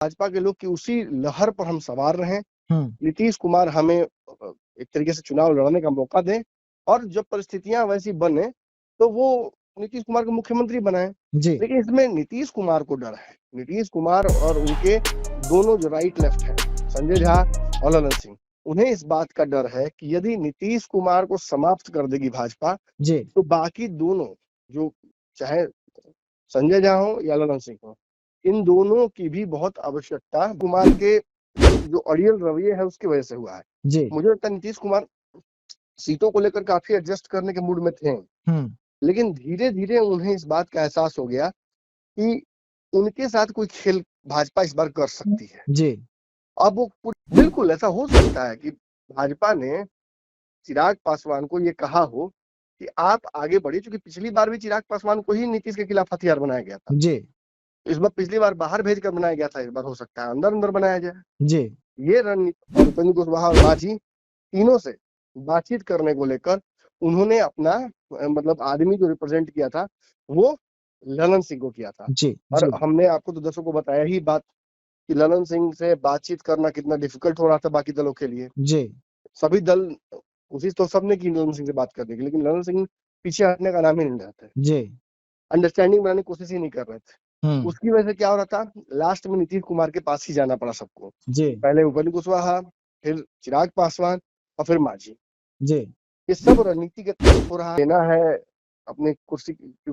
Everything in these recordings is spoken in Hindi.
भाजपा के लोग कि उसी लहर पर हम सवार रहें, हम्म, नीतीश कुमार हमें एक तरीके से चुनाव लड़ने का मौका दें और जब परिस्थितियां वैसी बने तो वो नीतीश कुमार को मुख्यमंत्री बनाएं। जी, लेकिन इसमें नीतीश कुमार को डर है। नीतीश कुमार और उनके दोनों जो राइट लेफ्ट हैं, संजय झा और ललन सिंह, उन्हें इस बात का डर है कि यदि नीतीश कुमार को समाप्त कर देगी भाजपा जी, तो बाकी दोनों, जो चाहे संजय झा हो या ललन सिंह हो, इन दोनों की भी बहुत आवश्यकता कुमार के जो अड़ियल रवैये है उसकी वजह से हुआ है। जी, मुझे लगता है नीतीश कुमार सीटों को लेकर काफी एडजस्ट करने के मूड में थे, हम्म, लेकिन धीरे धीरे उन्हें इस बात का एहसास हो गया कि उनके साथ कोई खेल भाजपा इस बार कर सकती है। जी, अब वो बिल्कुल ऐसा हो सकता है कि भाजपा ने चिराग पासवान को ये कहा हो कि आप आगे बढ़िए, क्योंकि पिछली बार भी चिराग पासवान को ही नीतीश के खिलाफ हथियार बनाया गया था। जी, इस बार पिछली बार बाहर भेज कर बनाया गया था, इस बार हो सकता है अंदर अंदर बनाया जाए। जी, ये रणनीति और उपेंद्र कुशवाहा और मांझी तीनों से बातचीत करने को लेकर उन्होंने अपना मतलब आदमी जो रिप्रेजेंट किया था वो ललन सिंह को किया था। जी, और जी, हमने आपको तो दर्शकों को बताया ही बात कि ललन सिंह से बातचीत करना कितना डिफिकल्ट हो रहा था बाकी दलों के लिए। जी, सभी दल कोशिश तो सबने की ललन सिंह से बात करने की, लेकिन ललन सिंह पीछे हटने का नाम ही नहीं लेते, जी, अंडरस्टैंडिंग बनाने की कोशिश ही नहीं कर रहे थे। हम्म, उसकी वजह से क्या हो रहा था, लास्ट में नीतीश कुमार के पास ही जाना पड़ा सबको। जी, पहले उपेंद्र कुशवाहा, फिर चिराग पासवान और फिर मांझी। जी, ये सब रणनीति के तहत हो रहा है। देना है अपनी कुर्सी की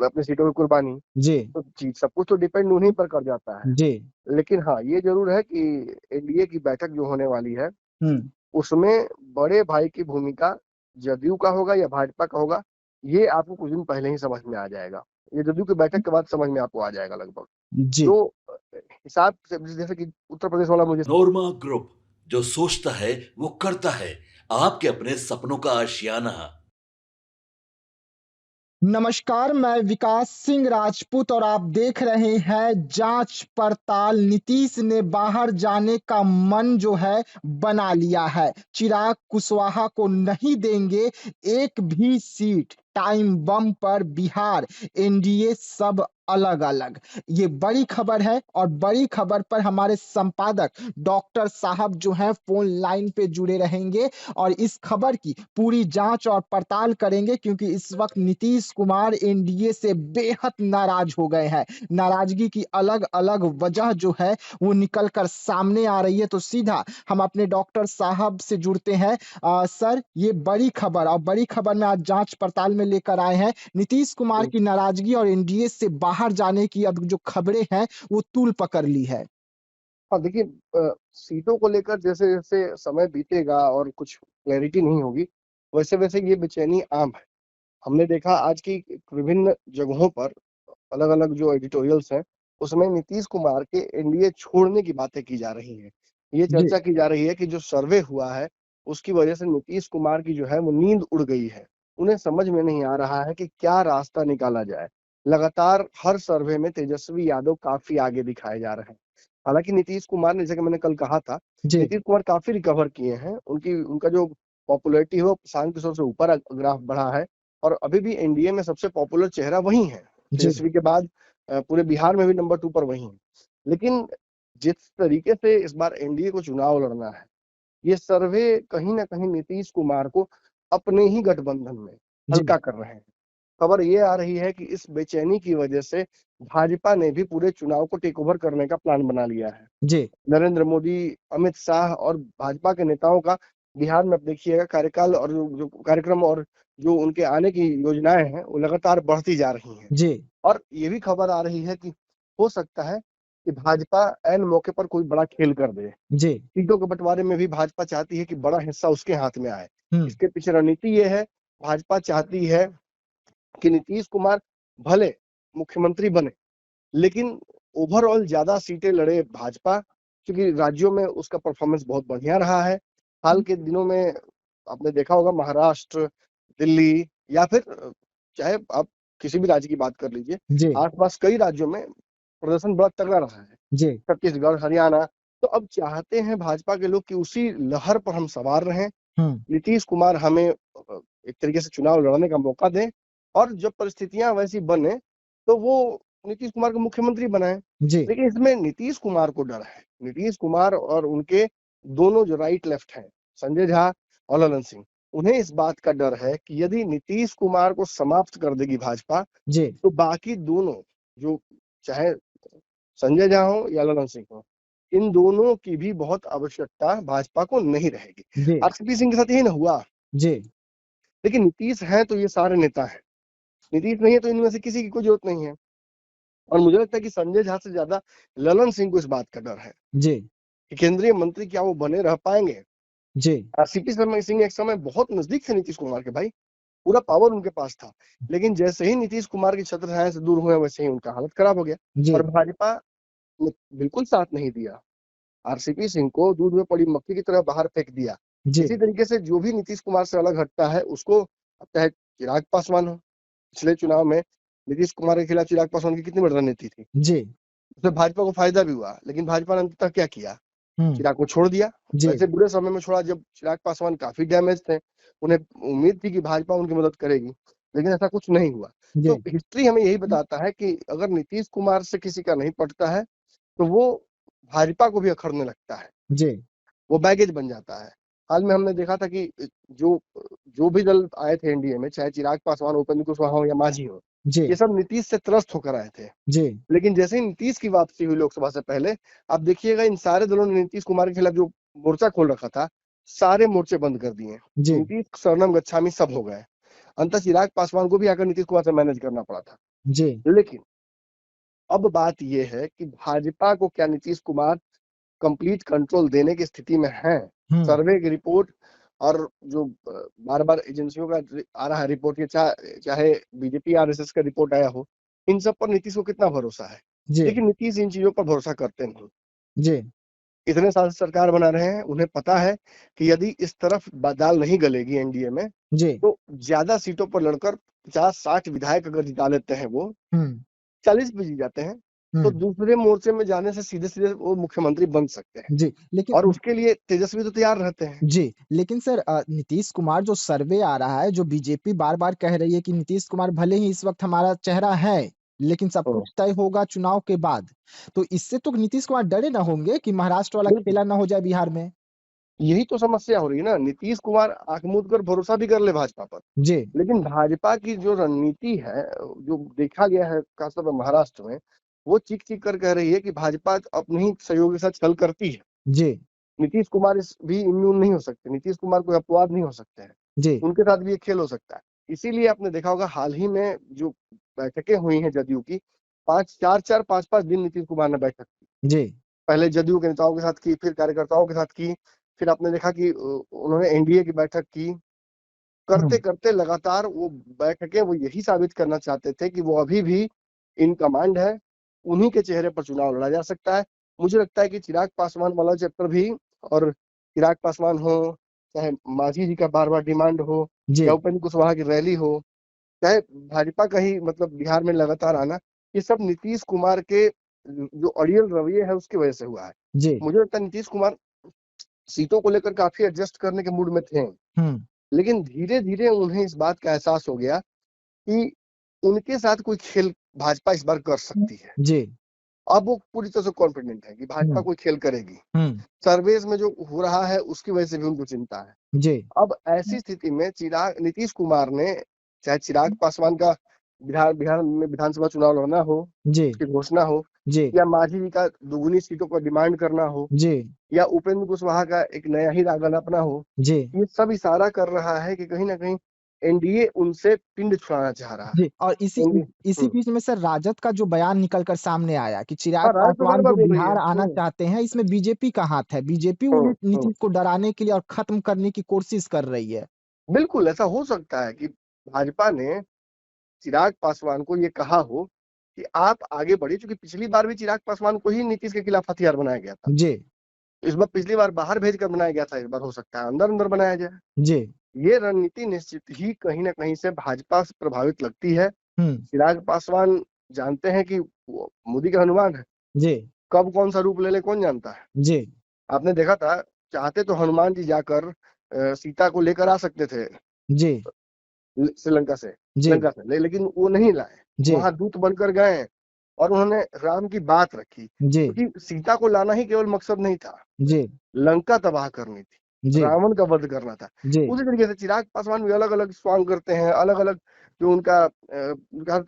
अपनी सीटों की कुर्बानी, जी, तो जी सब कुछ तो डिपेंड उन्हीं पर कर जाता है। जी, लेकिन हाँ, ये जरूर है कि एनडीए की बैठक जो होने वाली है हम्म, उसमें बड़े भाई की भूमिका जदयू का होगा या भाजपा का होगा, ये आपको कुछ दिन पहले ही समझ में आ जाएगा। ये जदयू की बैठक के बाद समझ में आपको आ जाएगा लगभग। जी। जो हिसाब से जैसे कि उत्तर प्रदेश वाला मुझे नोरमा ग्रुप, जो सोचता है वो करता है। आपके अपने सपनों का आशियाना। नमस्कार, मैं विकास सिंह राजपूत और आप देख रहे हैं जांच पड़ताल। नीतीश ने बाहर जाने का मन जो है बना लिया है। चिराग कुशवाहा को नहीं देंगे एक भी सीट। टाइम बम पर बिहार, एनडीए सब अलग अलग। ये बड़ी खबर है और बड़ी खबर पर हमारे संपादक डॉक्टर साहब जो है फोन लाइन पे जुड़े रहेंगे और इस खबर की पूरी जांच और पड़ताल करेंगे, क्योंकि इस वक्त नीतीश कुमार एनडीए से बेहद नाराज हो गए हैं। नाराजगी की अलग अलग वजह जो है वो निकल कर सामने आ रही है। तो सीधा हम अपने डॉक्टर साहब से जुड़ते हैं। सर, ये बड़ी खबर और बड़ी खबर में आज जांच पड़ताल में लेकर आए हैं। नीतीश कुमार की नाराजगी और एनडीए से बाहर जाने की अब जो खबरें हैं वो तूल पकड़ ली है। हाँ देखिए, सीटों को लेकर जैसे जैसे समय बीतेगा और कुछ क्लैरिटी नहीं होगी, वैसे वैसे ये बेचैनी आम है। हमने देखा आज की विभिन्न जगहों पर अलग अलग जो एडिटोरियल्स हैं उसमें नीतीश कुमार के एनडीए छोड़ने की बातें की जा रही हैं। ये जी, चर्चा की जा रही है कि जो सर्वे हुआ है उसकी वजह से नीतीश कुमार की जो है वो नींद उड़ गई है। उन्हें समझ में नहीं आ रहा है कि क्या रास्ता निकाला जाए। लगातार हर सर्वे में तेजस्वी यादव काफी आगे दिखाए जा रहे हैं। हालांकि नीतीश कुमार ने, जैसे कि मैंने कल कहा था, जी, नीतीश कुमार काफी रिकवर किए हैं। उनका जो पॉपुलैरिटी है वो प्रशांत किशोर से ऊपर ग्राफ बढ़ा है और अभी भी एनडीए में सबसे पॉपुलर चेहरा वही है। जी, तेजस्वी के बाद पूरे बिहार में भी नंबर 2 पर वही है। लेकिन जिस तरीके से इस बार एनडीए को चुनाव लड़ना है, ये सर्वे कहीं ना कहीं नीतीश कुमार को अपने ही गठबंधन में जी, हल्का कर रहे हैं। खबर ये आ रही है कि इस बेचैनी की वजह से भाजपा ने भी पूरे चुनाव को टेक ओवर करने का प्लान बना लिया है। जी, नरेंद्र मोदी, अमित शाह और भाजपा के नेताओं का बिहार में अब देखिएगा कार्यकाल और जो कार्यक्रम और जो उनके आने की योजनाएं हैं वो लगातार बढ़ती जा रही हैं। जी, और ये भी खबर आ रही है कि हो सकता है कि भाजपा ऐन मौके पर कोई बड़ा खेल कर दे। जी, सीटों के बंटवारे में भी भाजपा चाहती है कि बड़ा हिस्सा उसके हाथ में आए। हम्म, इसके पीछे रणनीति ये है, भाजपा चाहती है कि नीतीश कुमार भले मुख्यमंत्री बने, लेकिन ओवरऑल ज्यादा सीटें लड़े भाजपा, क्योंकि राज्यों में उसका परफॉर्मेंस बहुत बढ़िया रहा है। हाल के दिनों में आपने देखा होगा महाराष्ट्र, दिल्ली या फिर चाहे आप किसी भी राज्य की बात कर लीजिए, जी, आसपास कई राज्यों में प्रदर्शन बड़ा तगड़ा रहा है। जी, छत्तीसगढ़, हरियाणा। तो अब चाहते हैं भाजपा के लोग कि उसी लहर पर हम सवार रहें, हम्म, नीतीश कुमार हमें एक तरीके से चुनाव लड़ने का मौका दें और जब परिस्थितियां वैसी बने तो वो नीतीश कुमार को मुख्यमंत्री बनाए। जी लेकिन इसमें नीतीश कुमार को डर है। नीतीश कुमार और उनके दोनों जो राइट लेफ्ट हैं, संजय झा और ललन सिंह, उन्हें इस बात का डर है कि यदि नीतीश कुमार को समाप्त कर देगी भाजपा, जी तो बाकी दोनों, जो चाहे संजय झा हो या ललन सिंह हो, इन दोनों की भी बहुत आवश्यकता भाजपा को नहीं रहेगी। जी आरसीपी सिंह के साथ यही ना हुआ। जी लेकिन नीतीश है तो ये सारे नेता हैं, नीतीश नहीं है तो इनमें से किसी की कोई जरूरत नहीं है। और मुझे लगता है कि संजय झा से ज्यादा ललन सिंह को इस बात का डर है जी कि केंद्रीय मंत्री क्या वो बने रह पाएंगे। जी आरसीपी सिंह एक समय बहुत नजदीक थे नीतीश कुमार के भाई, पूरा पावर उनके पास था। लेकिन जैसे ही नीतीश कुमार की छत्र छाया से दूर हुए, वैसे ही उनका हालत खराब हो गया जी और भाजपा ने बिल्कुल साथ नहीं दिया। आरसीपी सिंह को दूध में पड़ी मक्खी की तरह बाहर फेंक दिया। जी इसी तरीके से जो भी नीतीश कुमार से अलग हटता है उसको, अब चाहे चिराग पासवान हो, पिछले चुनाव में नीतीश कुमार के खिलाफ चिराग पासवान की कितनी बड़ी रणनीति थी, जी उससे भाजपा को फायदा भी हुआ। लेकिन भाजपा ने अंततः क्या किया, चिराग को छोड़ दिया। जी वैसे बुरे समय में छोड़ा जब चिराग पासवान काफी डैमेज थे, उन्हें उम्मीद थी कि भाजपा उनकी मदद करेगी, लेकिन ऐसा कुछ नहीं हुआ। जी तो हिस्ट्री हमें यही बताता है कि अगर नीतीश कुमार से किसी का नहीं पटता है तो वो भाजपा को भी अखरने लगता है, जी वो बैगेज बन जाता है। हाल में हमने देखा था कि जो जो भी दल आए थे एनडीए में, चाहे चिराग पासवान, उपेंद्र कुशवाहा हो या मांझी हो, जी ये सब नीतीश से त्रस्त होकर आए थे। जी लेकिन जैसे ही नीतीश की वापसी हुई लोकसभा से पहले, आप देखिएगा इन सारे दलों ने नीतीश कुमार के खिलाफ जो मोर्चा खोल रखा था, सारे मोर्चे बंद कर दिए। जी नीतीश, शरणम गच्छामी सब हो गए। अंततः चिराग पासवान को भी आकर नीतीश कुमार से मैनेज करना पड़ा था। जी लेकिन अब बात यह है कि भाजपा को क्या नीतीश कुमार कंप्लीट कंट्रोल देने की स्थिति में है। सर्वे की रिपोर्ट और जो बार बार एजेंसियों का आ रहा है रिपोर्ट, चाहे बीजेपी आरएसएस का रिपोर्ट आया हो, इन सब पर नीतीश को कितना भरोसा है। जी लेकिन नीतीश इन चीजों पर भरोसा करते नहीं। जी इतने साल से सरकार बना रहे हैं, उन्हें पता है कि यदि इस तरफ दाल नहीं गलेगी एनडीए में, जी तो ज्यादा सीटों पर लड़कर 50-60 विधायक अगर जिता लेते हैं, वो हम्म 40 भी जीत जाते हैं, तो दूसरे मोर्चे में जाने से सीधे सीधे वो मुख्यमंत्री बन सकते हैं। जी लेकिन और उसके लिए तेजस्वी तो तैयार रहते हैं। जी लेकिन सर नीतीश कुमार जो सर्वे आ रहा है, जो बीजेपी बार बार कह रही है कि नीतीश कुमार भले ही इस वक्त हमारा चेहरा है, लेकिन सब कुछ तय होगा चुनाव के बाद, तो इससे तो नीतीश कुमार डरे ना होंगे कि महाराष्ट्र वाला बिल्कुल, खेला ना हो जाए बिहार में। यही तो समस्या हो रही है ना। नीतीश कुमार आंख मूंद कर भरोसा भी कर ले भाजपा पर, जी लेकिन भाजपा की जो रणनीति है, जो देखा गया है खासतौर पर महाराष्ट्र में, वो चीख चीख कर कह रही है कि भाजपा अपने ही सहयोगी के साथ छल करती है। जी नीतीश कुमार इस भी इम्यून नहीं हो सकते, नीतीश कुमार कोई अपवाद नहीं हो सकते हैं, जी उनके साथ भी ये खेल हो सकता है। इसीलिए आपने देखा होगा हाल ही में जो बैठकें हुई हैं जदयू की, 5 दिन नीतीश कुमार ने बैठक की। जी पहले जदयू के नेताओं के साथ की, फिर कार्यकर्ताओं के साथ की, फिर आपने देखा कि उन्होंने एनडीए की बैठक की। करते करते लगातार वो बैठकें वो यही साबित करना चाहते थे कि वो अभी भी इन कमांड है, उन्हीं के चेहरे पर चुनाव लड़ा जा सकता है। मुझे लगता है कि चिराग पासवान वाला चैप्टर भी, और चिराग पासवान हो, चाहे मांझी जी का बार बार डिमांड हो, जी या उपेंद्र कुशवाहा की रैली हो, चाहे भाजपा का ही मतलब बिहार में लगातार आना, ये सब नीतीश कुमार के जो अड़ियल रवैये है उसकी वजह से हुआ है। जी मुझे लगता है नीतीश कुमार सीटों को लेकर काफी एडजस्ट करने के मूड में थे, लेकिन धीरे धीरे उन्हें इस बात का एहसास हो गया कि उनके साथ कोई खेल भाजपा इस बार कर सकती है। जी अब वो पूरी तरह से कॉन्फिडेंट है कि भाजपा कोई खेल करेगी। सर्वेज में जो हो रहा है उसकी वजह से भी उनको चिंता है। जी अब ऐसी स्थिति में नीतीश कुमार ने, चाहे चिराग पासवान का बिहार में विधानसभा चुनाव लड़ना हो, जी उसकी घोषणा हो, जी या मांझी जी का दुगुनी सीटों पर डिमांड करना हो, जी या उपेंद्र कुशवाहा का एक नया ही राग अपना हो, जी ये सब इशारा कर रहा है कि कहीं ना कहीं एनडीए उनसे पिंड छुड़ाना चाह रहा है। जी और इसी बीच में सर राजद का जो बयान निकल कर सामने आया कि चिराग हाँ, राजद तो बार पासवान बार जो बोल रही है। बिहार आना चाहते हैं, इसमें बीजेपी का हाथ है, बीजेपी उन्हें नीतीश को डराने के लिए और खत्म करने की कोशिश कर रही है। बिल्कुल ऐसा हो सकता है कि भाजपा ने चिराग पासवान को ये कहा हो कि आप आगे बढ़िए, क्योंकि पिछली बार भी चिराग पासवान को ही नीतीश के खिलाफ हथियार बनाया गया था। जी इस बार, पिछली बार बाहर भेजकर बनाया गया था, इस बार हो सकता है अंदर अंदर बनाया जाए। जी ये रणनीति निश्चित ही कहीं ना कहीं से भाजपा से प्रभावित लगती है। हम्म चिराग पासवान जानते हैं कि वो मोदी का हनुमान है, जी कब कौन सा रूप ले ले कौन जानता है। जी आपने देखा था, चाहते तो हनुमान जी जाकर सीता को लेकर आ सकते थे जी श्रीलंका से, जी लेकिन वो नहीं लाए। जी वहां दूत बनकर गए और उन्होंने राम की बात रखी, जी क्योंकि सीता को लाना ही केवल मकसद नहीं था, जी लंका तबाह करनी थी, जी रावण का वध करना था। जी उसी तरीके से चिराग पासवान भी अलग अलग स्वांग करते हैं, अलग अलग जो उनका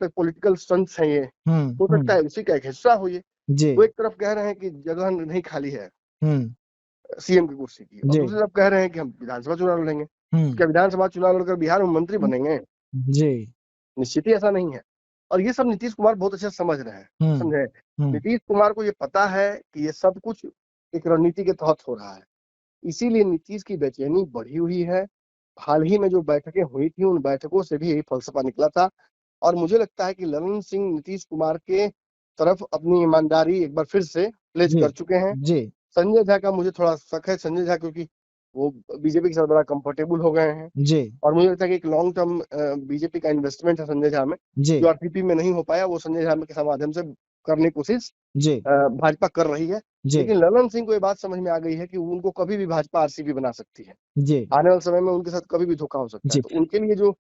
पॉलिटिकल स्टंट्स हैं, ये हो सकता है उसी का एक हिस्सा हो ये। जी वो एक तरफ कह रहे हैं कि जगह नहीं खाली है सीएम की कुर्सी की, और जी दूसरी तरफ कह रहे हैं कि हम विधानसभा चुनाव लड़ेंगे। क्या हम्म विधानसभा चुनाव लड़कर बिहार में मंत्री बनेंगे? जी निश्चित ही ऐसा नहीं है। और ये सब नीतीश कुमार बहुत अच्छे से समझ रहे हैं, समझे। नीतीश कुमार को ये पता है कि ये सब कुछ एक रणनीति के तहत हो रहा है, इसीलिए नीतीश की बेचैनी बढ़ी हुई है। हाल ही में जो बैठकें हुई थी, उन बैठकों से भी यही फलसफा निकला था। और मुझे लगता है कि ललन सिंह नीतीश कुमार के तरफ अपनी ईमानदारी एक बार फिर से प्लेज जी कर चुके हैं। जी संजय झा का मुझे थोड़ा शक है, संजय झा क्योंकि वो बीजेपी के साथ बड़ा कंफर्टेबल हो गए हैं, जी और मुझे लगता है कि एक लॉन्ग टर्म बीजेपी का इन्वेस्टमेंट है संजय झा में, जी जो आरसीपी में नहीं हो पाया, वो संजय झा के माध्यम से करने की कोशिश जी भाजपा कर रही है। जी लेकिन ललन सिंह को ये बात समझ में आ गई है कि उनको कभी भी भाजपा आरसीपी बना सकती है, जी आने वाले समय में उनके साथ कभी भी धोखा हो सकता है। जी तो उनके लिए जो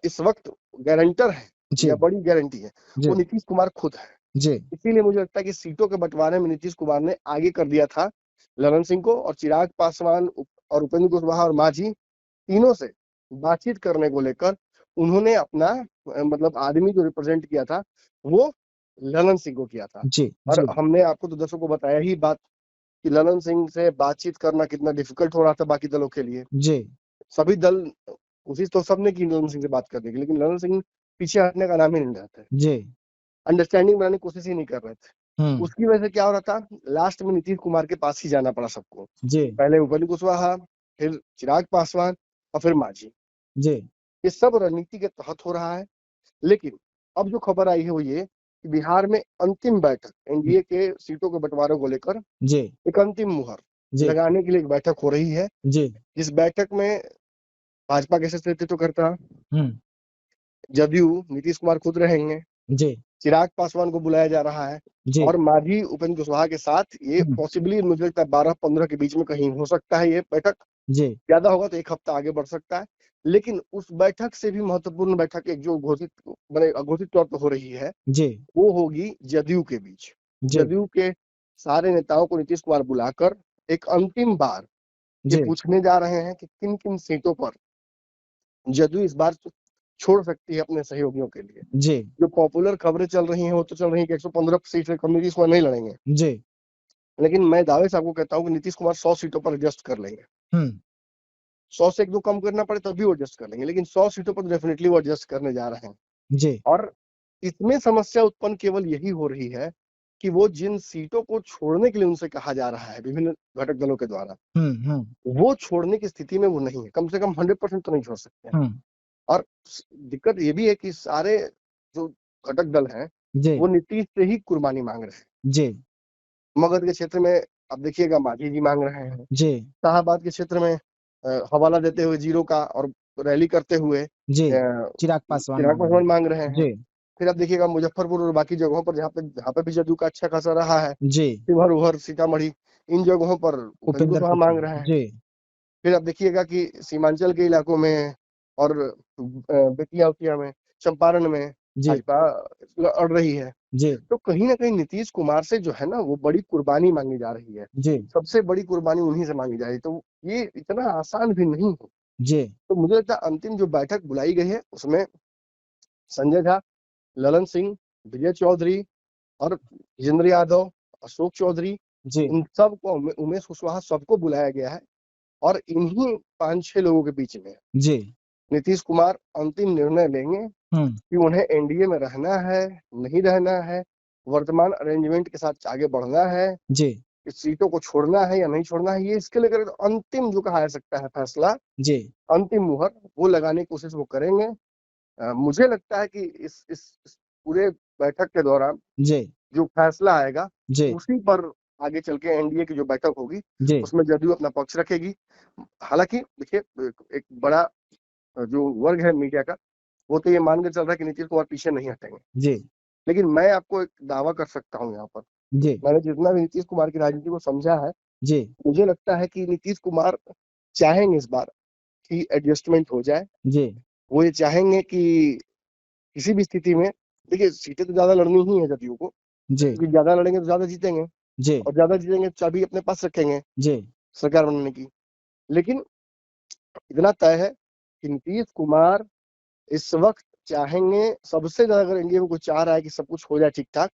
इस वक्त गारंटर है जी या बड़ी गारंटी है, जी वो नीतीश कुमार खुद है। जी इसीलिए मुझे लगता है कि सीटों के बंटवारे में नीतीश कुमार ने आगे कर दिया था ललन सिंह को, और चिराग पासवान और उपेंद्र कुशवाहा और मांझी तीनों से बातचीत करने को लेकर उन्होंने अपना मतलब आदमी जो रिप्रेजेंट किया था, वो ललन सिंह को किया था। जी और जी हमने आपको तो दर्शकों को बताया ही बात कि ललन सिंह से बातचीत करना कितना डिफिकल्ट हो रहा था बाकी दलों के लिए। जी सभी दल कोशिश तो सबने की ललन सिंह से बात करने की, लेकिन ललन सिंह पीछे हटने का नाम ही नहीं लेते, जी अंडरस्टैंडिंग बनाने की कोशिश ही नहीं कर रहे थे। उसकी वजह से क्या हो रहा था, लास्ट में नीतीश कुमार के पास ही जाना पड़ा सबको। जी पहले उपेंद्र कुशवाहा, फिर चिराग पासवान और फिर मांझी। जी ये सब रणनीति के तहत हो रहा है। लेकिन अब जो खबर आई है वो ये कि बिहार में अंतिम बैठक एनडीए के सीटों के बंटवारे को लेकर जी एक अंतिम मुहर जी लगाने के लिए एक बैठक हो रही है। जी जिस बैठक में भाजपा के नेतृत्व करता हम्म जदयू नीतीश कुमार खुद रहेंगे, जी चिराग पासवान को बुलाया जा रहा है, जी और मांझी उपेंद्र कुशवाहा के साथ ये पॉसिबली मुझे लगता है 12-15 के बीच में कहीं हो सकता है ये बैठक। जी ज्यादा होगा तो एक हफ्ता आगे बढ़ सकता है। लेकिन उस बैठक से भी महत्वपूर्ण बैठक एक जो घोषित मैंने अघोषित तौर पर हो रही है, जी वो होगी जदयू के बीच। जी जदयू के सारे नेताओं को नीतीश कुमार बुलाकर एक अंतिम बार ये जी पूछने जा रहे हैं कि किन किन सीटों पर जदयू इस बार छोड़ सकती है अपने सहयोगियों के लिए। जी जो पॉपुलर खबरें चल रही हैं वो तो चल रही है कि 115 सीट से कम नीतीश कुमार नहीं लड़ेंगे, जी लेकिन मैं दावे से आपको कहता हूँ कि नीतीश कुमार 100 सीटों पर एडजस्ट कर लेंगे। 100 से एक दो कम करना पड़े तब भी वो एडजस्ट कर लेंगे, लेकिन 100 सीटों पर डेफिनेटली वो एडजस्ट करने जा रहे हैं। जी और इसमें समस्या उत्पन्न केवल यही हो रही है कि वो जिन सीटों को छोड़ने के लिए उनसे कहा जा रहा है विभिन्न घटक दलों के द्वारा, वो छोड़ने की स्थिति में वो नहीं है, कम से कम 100% तो नहीं छोड़ सकते हैं। और दिक्कत ये भी है कि सारे जो घटक दल हैं जी वो नीतीश से ही कुर्बानी मांग रहे हैं। जी मगध के क्षेत्र में अब देखिएगा मांझी जी मांग रहे हैं, जी शाहाबाद के क्षेत्र में हवाला देते हुए जीरो का और रैली करते हुए जी चिराग चिराग पासवान पासवान मांग रहे हैं। जी फिर आप देखिएगा मुजफ्फरपुर और बाकी जगहों पर जहाँ पे भी जदयू का अच्छा खासा रहा है, जी शिवहर उहर सीतामढ़ी, इन जगहों पर उपेंद्र उपेंद्र कुशवाहा मांग रहे हैं। जी फिर आप देखिएगा कि सीमांचल के इलाकों में और बेतिया उतिया में, चंपारण में जी भाजपा लड़ रही है। जी तो कहीं ना कहीं नीतीश कुमार से जो है ना वो बड़ी कुर्बानी मांगी जा रही है, जी सबसे बड़ी कुर्बानी उन्हीं से मांगी जा रही है। तो ये इतना आसान भी नहीं है। जी तो मुझे लगता है अंतिम जो बैठक बुलाई गई है उसमें संजय झा, ललन सिंह, विजय चौधरी और विजेंद्र यादव, अशोक चौधरी, जी इन सबको उमेश कुशवाहा सबको बुलाया गया है। और इन्हीं 5-6 लोगों के बीच में जी नीतीश कुमार अंतिम निर्णय लेंगे कि उन्हें एनडीए में रहना है, नहीं रहना है, वर्तमान अरेंजमेंट के साथ आगे बढ़ना है, जी इस सीटों को छोड़ना है या नहीं छोड़ना है। ये इसके लेकर अंतिम जो कहा जा सकता है फैसला, जी अंतिम मुहर वो लगाने की कोशिश वो करेंगे। मुझे लगता है कि इस पूरे बैठक के दौरान जी जो फैसला आएगा जी उसी पर आगे चल के एनडीए की जो बैठक होगी जी उसमें जदयू अपना पक्ष रखेगी। हालांकि देखिए एक बड़ा जो वर्ग है मीडिया का, वो तो ये मानकर चल रहा है कि नीतीश कुमार पीछे नहीं हटेंगे, जी लेकिन मैं आपको एक दावा कर सकता हूँ यहाँ पर, जी मैंने जितना भी नीतीश कुमार की राजनीति को समझा है, जी मुझे लगता है कि नीतीश कुमार चाहेंगे इस बार कि एडजस्टमेंट हो जाए। जी वो ये चाहेंगे कि किसी भी स्थिति में, देखिए सीटें तो ज्यादा लड़नी ही है जदयू को, जी क्योंकि ज्यादा लड़ेंगे तो ज्यादा जीतेंगे, जी और ज्यादा जीतेंगे तो चाबी अपने पास रखेंगे जी सरकार बनाने की। लेकिन इतना तय है कि नीतीश कुमार इस वक्त चाहेंगे, सबसे ज्यादा अगर इंडिया में कोई चाह रहा है कि सब कुछ हो जाए ठीक ठाक,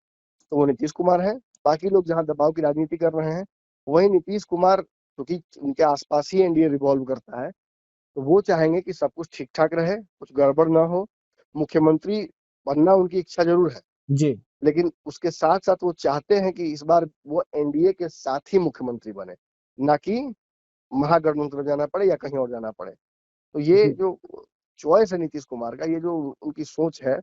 तो वो नीतीश कुमार है। बाकी लोग जहां दबाव की राजनीति कर रहे हैं, वही नीतीश कुमार, क्योंकि उनके आसपास ही एनडीए रिवॉल्व करता है, तो वो चाहेंगे कि सब कुछ ठीक ठाक रहे, कुछ गड़बड़ ना हो। मुख्यमंत्री बनना उनकी इच्छा जरूर है, जी लेकिन उसके साथ साथ वो चाहते हैं कि इस बार वो एनडीए के साथ ही मुख्यमंत्री बने, ना कि महागठबंधन में जाना पड़े या कहीं और जाना पड़े। तो ये जी जो चॉइस है नीतीश कुमार का, ये जो उनकी सोच है,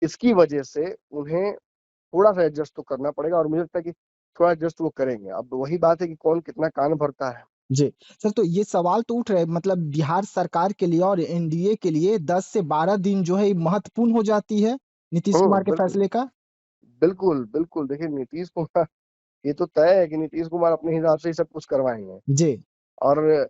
इसकी वजह से उन्हें थोड़ा सा एडजस्ट तो करना पड़ेगा, और मुझे लगता है कि थोड़ा एडजस्ट वो करेंगे। अब वही बात है कि कौन कितना कान भरता है। जी सर, तो ये सवाल तो उठ रहे, मतलब बिहार सरकार के लिए और एनडीए के लिए 10 से 12 दिन जो है महत्वपूर्ण हो जाती है नीतीश कुमार के बिल्कुल फैसले का। बिल्कुल बिल्कुल। देखिए नीतीश कुमार, ये तो तय है कि नीतीश कुमार अपने हिसाब से ही सब कुछ करवाएंगे, जी और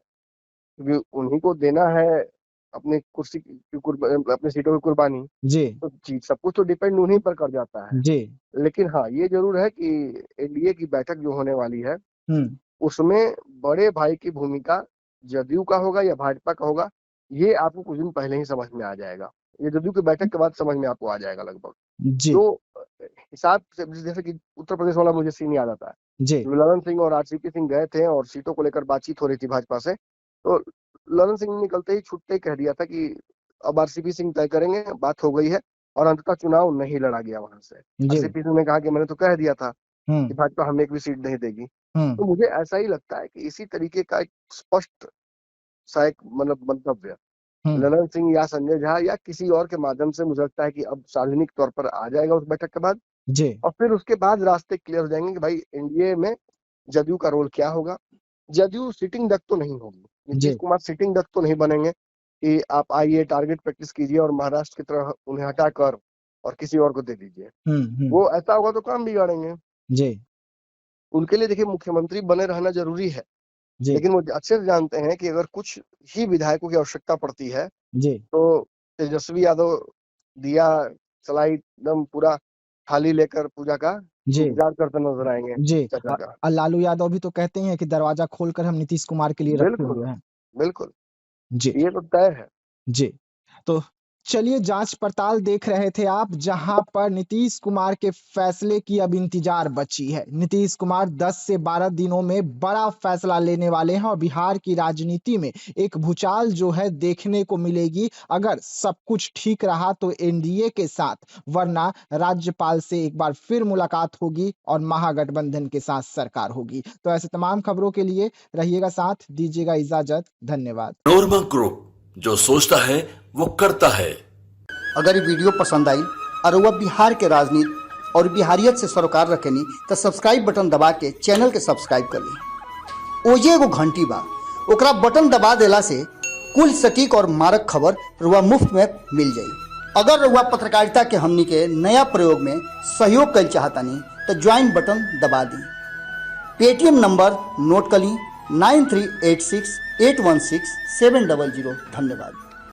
क्योंकि उन्हीं को देना है अपनी कुर्सी की अपनी सीटों की कुर्बानी, जी तो सब कुछ तो डिपेंड उन्हीं पर कर जाता है। जी लेकिन हाँ, ये जरूर है कि एनडीए की बैठक जो होने वाली है, हम्म उसमें बड़े भाई की भूमिका जदयू का होगा या भाजपा का होगा, ये आपको कुछ दिन पहले ही समझ में आ जाएगा। ये जदयू की बैठक के बाद समझ में आपको आ जाएगा लगभग। जी तो हिसाब से जैसे कि उत्तर प्रदेश वाला मुझे सीन याद आता है। जी ललन सिंह और आरसीपी सिंह गए थे और सीटों को लेकर बातचीत हो रही थी भाजपा से, तो ललन सिंह ने निकलते ही छुट्टे कह दिया था कि अब आरसीपी सिंह तय करेंगे, बात हो गई है, और अंततः चुनाव नहीं लड़ा गया वहां से। जी आरसीपी सिंह ने कहा कि मैंने तो कह दिया था कि हम्म भाजपा हमें एक भी सीट नहीं देगी। हम्म तो मुझे ऐसा ही लगता है कि इसी तरीके का एक स्पष्ट सा एक मतलब मंतव्य हम्म ललन सिंह या संजय झा या किसी और के माध्यम से, मुझे लगता है कि अब सार्वजनिक तौर पर आ जाएगा उस बैठक के बाद। जी और फिर उसके बाद रास्ते क्लियर हो जाएंगे कि भाई एनडीए में जदयू का रोल क्या होगा। जदयू सिटिंग डक तो नहीं होगी, नीतीश जी कुमार सिटिंग डक तो नहीं बनेंगे कि आप आइए टारगेट प्रैक्टिस कीजिए और महाराष्ट्र की तरह उन्हें हटाकर और किसी और को दे दीजिए। हम्म। वो ऐसा होगा तो काम बिगाड़ेंगे। जी उनके लिए देखिए मुख्यमंत्री बने रहना जरूरी है, जी लेकिन वो अच्छे से जानते हैं कि अगर कुछ ही विधायकों की आवश्यकता पड़ती है, जी तो तेजस्वी यादव दिया सलाई एकदम पूरा थाली लेकर पूजा का जी इंतजार करते नजर आएंगे जी चाचा का। और लालू यादव भी तो कहते हैं कि दरवाजा खोलकर हम नीतीश कुमार के लिए रखे बिल्कुल हुए हैं। बिल्कुल, जी ये तो तय है। जी। तो चलिए, जांच पड़ताल देख रहे थे आप, जहां पर नीतीश कुमार के फैसले की अब इंतजार बची है। नीतीश कुमार 10 से 12 दिनों में बड़ा फैसला लेने वाले हैं और बिहार की राजनीति में एक भूचाल जो है देखने को मिलेगी। अगर सब कुछ ठीक रहा तो एनडीए के साथ, वरना राज्यपाल से एक बार फिर मुलाकात होगी और महागठबंधन के साथ सरकार होगी। तो ऐसे तमाम खबरों के लिए रहिएगा साथ, दीजिएगा इजाजत, धन्यवाद। नोरमा ग्रुप, जो सोचता है वो करता है। अगर ये वीडियो पसंद आई और वह बिहार के राजनीति और बिहारियत से सरोकार रखेनी तो सब्सक्राइब बटन दबा के चैनल के सब्सक्राइब कर ली। ओजे एगो घंटी बा, ओकरा बटन दबा देला से कुल सटीक और मारक खबर रुआ मुफ्त में मिल जाई। अगर रुआ पत्रकारिता के हमनी के नया प्रयोग में सहयोग कर चाहतानी तो ज्वाइन बटन दबा दी। पेटीएम नंबर नोट कर ली 9386816700। धन्यवाद।